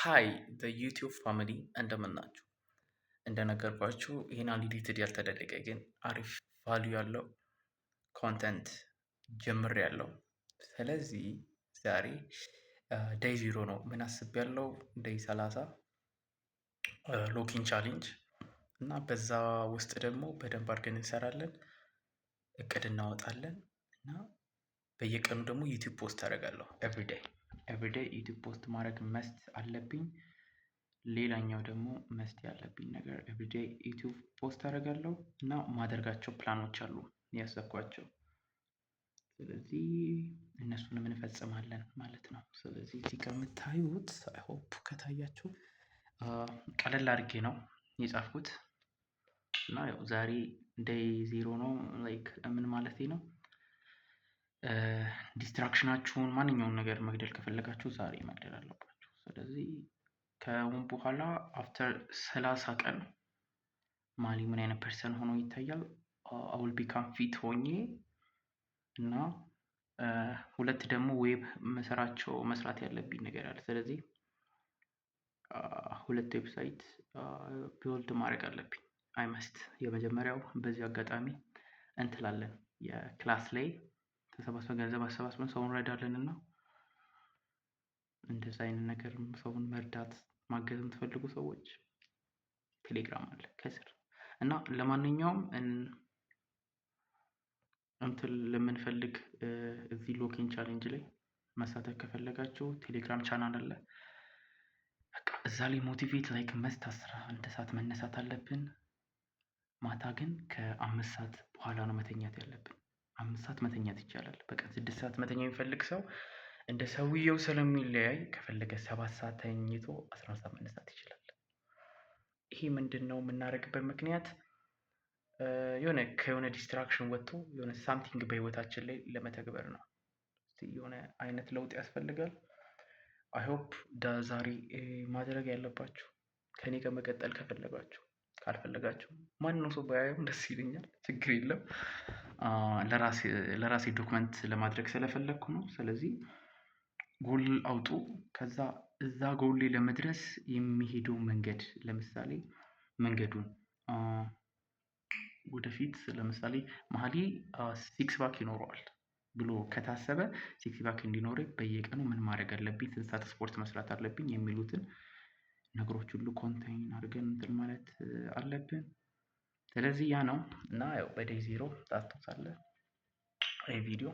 ሃይ ዩቲዩብ ፋሚሊ እንደምን ናችሁ? እንደነገርኳችሁ ይህን አንዲቴትድ ያልተደረገ ግን አሪፍ ቫልዩ ያለው ኮንተንት ጀምር ያለው። ስለዚህ ዛሬ ዴይ ዜሮ ነው። ምን አስቤያለሁ? ዴይ 30 ሎኪን ቻሌንጅ እና በዛ ውስጥ ደግሞ በደንብ አድርገን እንሰራለን፣ እቅድ እናወጣለን እና በየቀኑ ደግሞ ዩቲዩብ ፖስት አደርጋለሁ። ኤቭሪዴይ ዩቲዩብ ፖስት ማድረግ መስት አለብኝ። ሌላኛው ደግሞ መስት ያለብኝ ነገር ኤቭሪዴይ ዩቲዩብ ፖስት አደርጋለሁ እና ማደርጋቸው ፕላኖች አሉ ያሰብኳቸው። ስለዚህ እነሱንም እንፈጽማለን ማለት ነው። ስለዚህ እዚህ ጋር የምታዩት አይ ሆፕ ከታያችሁ ቀለል አድርጌ ነው የጻፍኩት እና ያው ዛሬ ዴይ ዜሮ ነው። ላይክ ምን ማለቴ ነው? ዲስትራክሽናችሁን ማንኛውን ነገር መግደል ከፈለጋችሁ ዛሬ መግደል አለባችሁ። ስለዚህ ከአሁን በኋላ አፍተር 30 ቀን ማሊ ምን አይነት ፐርሰን ሆኖ ይታያል? አውል ቢካም ፊት ሆኜ እና ሁለት ደግሞ ዌብ መስራት ያለብኝ ነገር አለ። ስለዚህ ሁለት ዌብሳይት ቢውልድ ማድረግ አለብኝ። አይመስት የመጀመሪያው በዚህ አጋጣሚ እንትላለን የክላስ ላይ ተሰባስበን ገንዘብ አሰባስበን ሰውን እንረዳለን እና እንደዛ አይነት ነገር ሰውን መርዳት ማገዝ የምትፈልጉ ሰዎች ቴሌግራም አለ ከስር እና ለማንኛውም እንትን ለምንፈልግ እዚህ ሎኪን ቻሌንጅ ላይ መሳተፍ ከፈለጋችሁ ቴሌግራም ቻናል አለ። በቃ እዛ ላይ ሞቲቬት ላይክ መስት 11 ሰዓት መነሳት አለብን። ማታ ግን ከ5 ሰዓት በኋላ ነው መተኛት ያለብን። 5 ሰዓት መተኛት ይቻላል። በቀን 6 ሰዓት መተኛ የሚፈልግ ሰው እንደ ሰውየው ስለሚለያይ ከፈለገ 7 ሰዓት ተኝቶ 11 ሰዓት መነሳት ይችላል። ይሄ ምንድነው የምናደርግበት ምክንያት? የሆነ ዲስትራክሽን ወጥቶ የሆነ ሳምቲንግ በህይወታችን ላይ ለመተግበር ነው። የሆነ አይነት ለውጥ ያስፈልጋል። አይ ሆፕ ዛሬ ማድረግ ያለባችሁ ከኔ ጋር መቀጠል ከፈለጋችሁ፣ ካልፈለጋችሁ ማንንም ሰው ባያየውም ደስ ይለኛል፣ ችግር የለም። ለራሴ ዶክመንት ለማድረግ ስለፈለግኩ ነው። ስለዚህ ጎል አውጡ። ከዛ እዛ ጎል ላይ ለመድረስ የሚሄደው መንገድ ለምሳሌ መንገዱን ወደፊት ለምሳሌ መሀሊ ሲክስ ፓክ ይኖረዋል ብሎ ከታሰበ ሲክስ ፓክ እንዲኖረኝ በየቀኑ ምን ማድረግ አለብኝ፣ ስንት ሰዓት ስፖርት መስራት አለብኝ የሚሉትን ነገሮች ሁሉ ኮንቴይን አድርገን እንትን ማለት አለብን። ስለዚህ ያ ነው እና ያው በዴይ ዜሮ ታስታውሳለህ ይሄ ቪዲዮ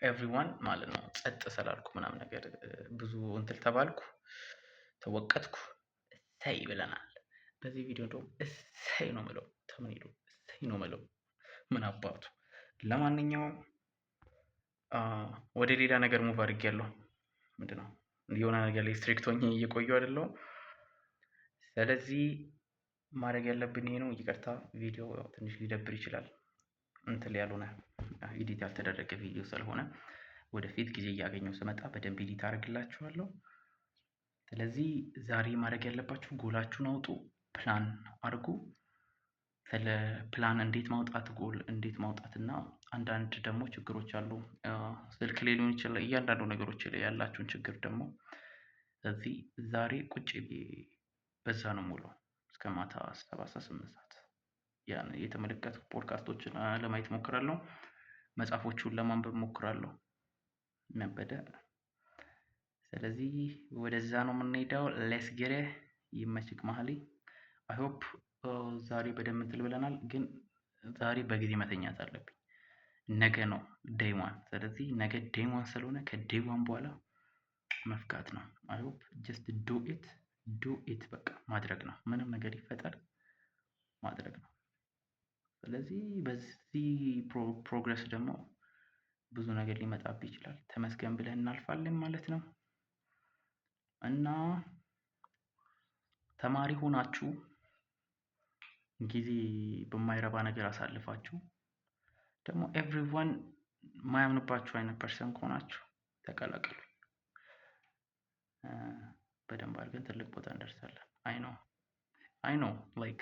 ኤቭሪዋን ማለት ነው። ጸጥ ስላልኩ ምናምን ነገር ብዙ እንትን ተባልኩ፣ ተወቀጥኩ። እሰይ ብለናል። በዚህ ቪዲዮ እንደውም እሰይ ነው የምለው፣ ተምኔሉ እሰይ ነው የምለው። ምን አባቱ። ለማንኛውም ወደ ሌላ ነገር ሙቭ አድርጌያለሁ። ምንድነው የሆነ ነገር ላይ ስትሪክት ሆኜ እየቆየሁ አይደለሁም። ስለዚህ ማድረግ ያለብን ይሄ ነው። ይቅርታ ቪዲዮ ትንሽ ሊደብር ይችላል። እንትን ያልሆነ ኤዲት ያልተደረገ ቪዲዮ ስለሆነ ወደፊት ጊዜ እያገኘሁ ስመጣ በደንብ ኤዲት አደርግላችኋለሁ። ስለዚህ ዛሬ ማድረግ ያለባችሁ ጎላችሁን አውጡ፣ ፕላን አድርጉ። ስለ ፕላን እንዴት ማውጣት፣ ጎል እንዴት ማውጣት እና አንዳንድ ደግሞ ችግሮች አሉ ስልክ ላይ ሊሆን ይችላል። እያንዳንዱ ነገሮች ላይ ያላችሁን ችግር ደግሞ እዚህ ዛሬ ቁጭ በዛ ነው ሙሉ እስከ ማታ 7-8 ሰዓት ያን የተመለከቱ ፖድካስቶችን ለማየት ሞክራለሁ። መጽሐፎቹን ለማንበብ ሞክራለሁ። ነበደ። ስለዚህ ወደዛ ነው የምንሄደው። ሌትስ ጌት ይመችክ መሀሊ። አይ ሆፕ ዛሬ በደንብ እንትን ብለናል፣ ግን ዛሬ በጊዜ መተኛት አለብኝ። ነገ ነው ዴይ ዋን። ስለዚህ ነገ ዴይ ዋን ስለሆነ ከዴይ ዋን በኋላ መፍጋት ነው። አይ ሆፕ ጀስት ዱ ኢት በቃ ማድረግ ነው። ምንም ነገር ይፈጠር ማድረግ ነው። ስለዚህ በዚህ ፕሮግረስ ደግሞ ብዙ ነገር ሊመጣብህ ይችላል። ተመስገን ብለን እናልፋለን ማለት ነው። እና ተማሪ ሆናችሁ ጊዜ በማይረባ ነገር አሳልፋችሁ ደግሞ ኤቭሪዋን ማያምንባችሁ አይነት ፐርሰን ከሆናችሁ ተቀላቀሉ። በደንብ አድርገን ትልቅ ቦታ እንደርሳለን። አይ ኖ ላይክ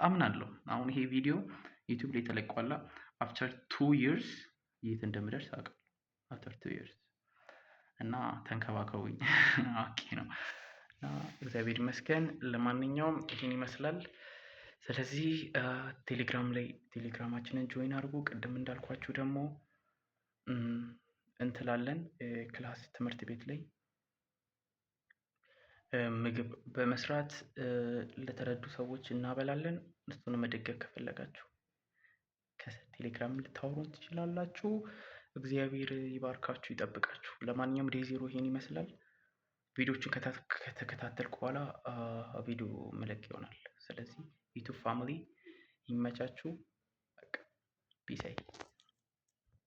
አምናለሁ። አሁን ይሄ ቪዲዮ ዩቲዩብ ላይ ተለቋል። አፍተር 2 years የት እንደምደርስ አውቃለሁ። አፍተር 2 years እና ተንከባከቡኝ። ኦኬ ነው። እግዚአብሔር ይመስገን። ለማንኛውም ይህን ይመስላል። ስለዚህ ቴሌግራማችንን ጆይን አድርጉ። ቅድም እንዳልኳችሁ ደግሞ እንትላለን ክላስ ትምህርት ቤት ላይ ምግብ በመስራት ለተረዱ ሰዎች እናበላለን። እሱን መደገፍ ከፈለጋችሁ ከቴሌግራም ልታወሩን ትችላላችሁ። እግዚአብሔር ይባርካችሁ፣ ይጠብቃችሁ። ለማንኛውም ዴይ ዜሮ ይሄን ይመስላል። ቪዲዮችን ከተከታተልኩ በኋላ ቪዲዮ መለቅ ይሆናል። ስለዚህ ዩቱብ ፋሚሊ ይመቻችሁ። ፒስ